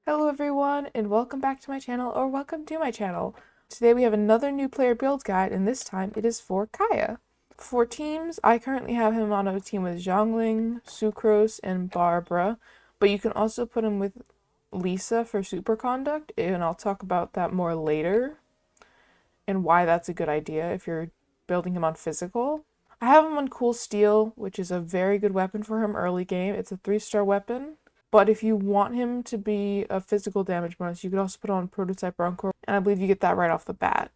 Hello everyone, and welcome back to my channel, or welcome to my channel. Today we have another new player build guide, and this time it is for Kaeya. For teams, I currently have him on a team with Zhongling, Sucrose, and Barbara, but you can also put him with Lisa for Superconduct, and I'll talk about that more later, and why that's a good idea if you're building him on physical. I have him on Cool Steel, which is a very good weapon for him early game. It's a 3-star weapon. But if you want him to be a physical damage bonus, you could also put on Prototype Runcore, and I believe you get that right off the bat.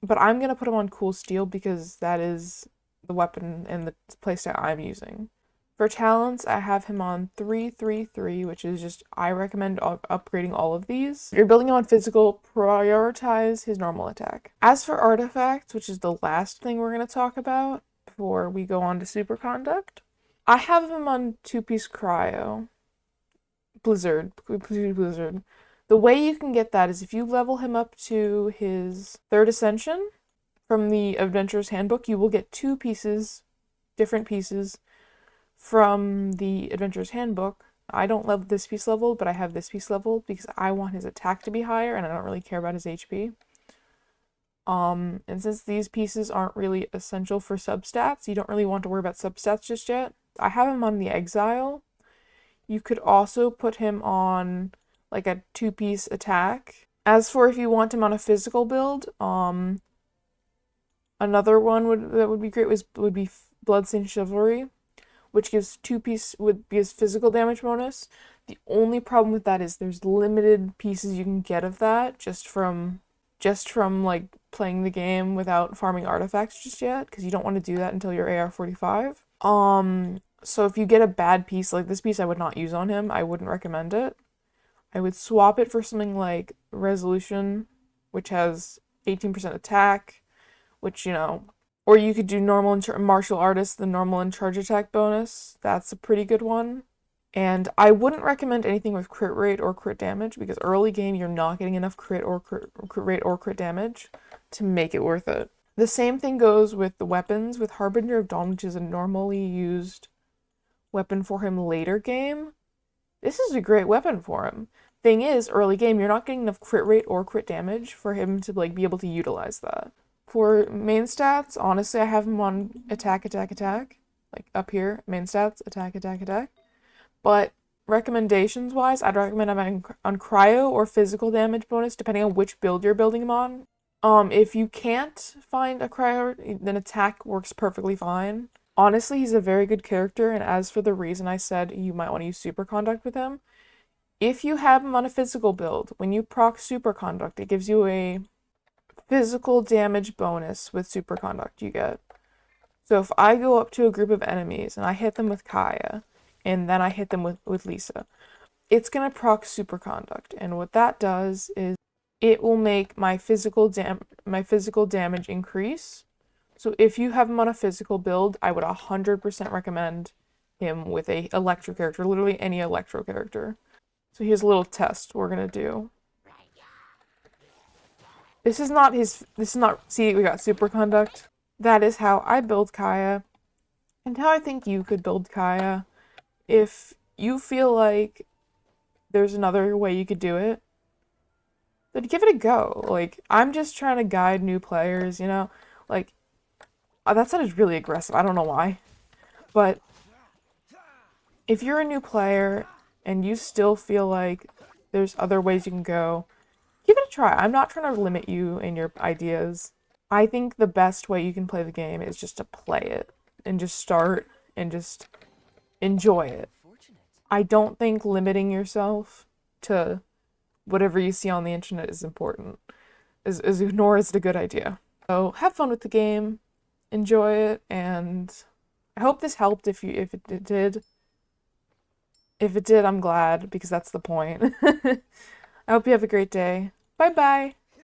But I'm going to put him on Cool Steel because that is the weapon and the playstyle I'm using. For talents, I have him on 3-3-3, which is just, I recommend upgrading all of these. If you're building him on physical, prioritize his normal attack. As for artifacts, which is the last thing we're going to talk about before we go on to Superconduct, I have him on 2-piece Cryo. Blizzard. The way you can get that is if you level him up to his 3rd ascension from the Adventurer's Handbook, you will get 2 pieces, different pieces, from the Adventurer's Handbook. I don't level this piece leveled, but I have this piece leveled because I want his attack to be higher and I don't really care about his HP. And since these pieces aren't really essential for substats, you don't really want to worry about substats just yet. I have him on the Exile. You could also put him on like a 2-piece attack. As for if you want him on a physical build, another one that would be great would be Bloodstained Chivalry, which gives 2-piece, would be his physical damage bonus. The only problem with that is there's limited pieces you can get of that just from like playing the game without farming artifacts just yet, because you don't want to do that until you're AR-45. So if you get a bad piece, like this piece I would not use on him, I wouldn't recommend it. I would swap it for something like Resolution, which has 18% attack, which, you know, or you could do normal Martial Artist, the normal and charge attack bonus. That's a pretty good one. And I wouldn't recommend anything with crit rate or crit damage, because early game you're not getting enough crit rate or crit damage to make it worth it. The same thing goes with the weapons, with Harbinger of Dawn, which is a normally used weapon for him later game. This is a great weapon for him. Thing is, early game, you're not getting enough crit rate or crit damage for him to like be able to utilize that. For main stats, honestly, I have him on attack, like up here, main stats, attack. But recommendations wise, I'd recommend him on cryo or physical damage bonus, depending on which build you're building him on. If you can't find a cryo, then attack works perfectly fine. Honestly, he's a very good character, and as for the reason I said you might want to use Superconduct with him, if you have him on a physical build, when you proc Superconduct, it gives you a physical damage bonus with Superconduct you get. So if I go up to a group of enemies and I hit them with Kaeya, and then I hit them with Lisa, it's going to proc Superconduct, and what that does is it will make my physical damage increase. So if you have him on a physical build, I would 100% recommend him with a electro character, literally any electro character. So here's a little test we're gonna do. See, we got Superconduct. That is how I build Kaeya, and how I think you could build Kaeya. If you feel like there's another way you could do it, then give it a go. Like, I'm just trying to guide new players, you know? Like, that sounded really aggressive. I don't know why. But if you're a new player and you still feel like there's other ways you can go, give it a try. I'm not trying to limit you in your ideas. I think the best way you can play the game is just to play it and just start and just enjoy it. I don't think limiting yourself to whatever you see on the internet is important, nor is it a good idea. So have fun with the game. Enjoy it, and I hope this helped if it did. If it did, I'm glad, because that's the point. I hope you have a great day. Bye-bye!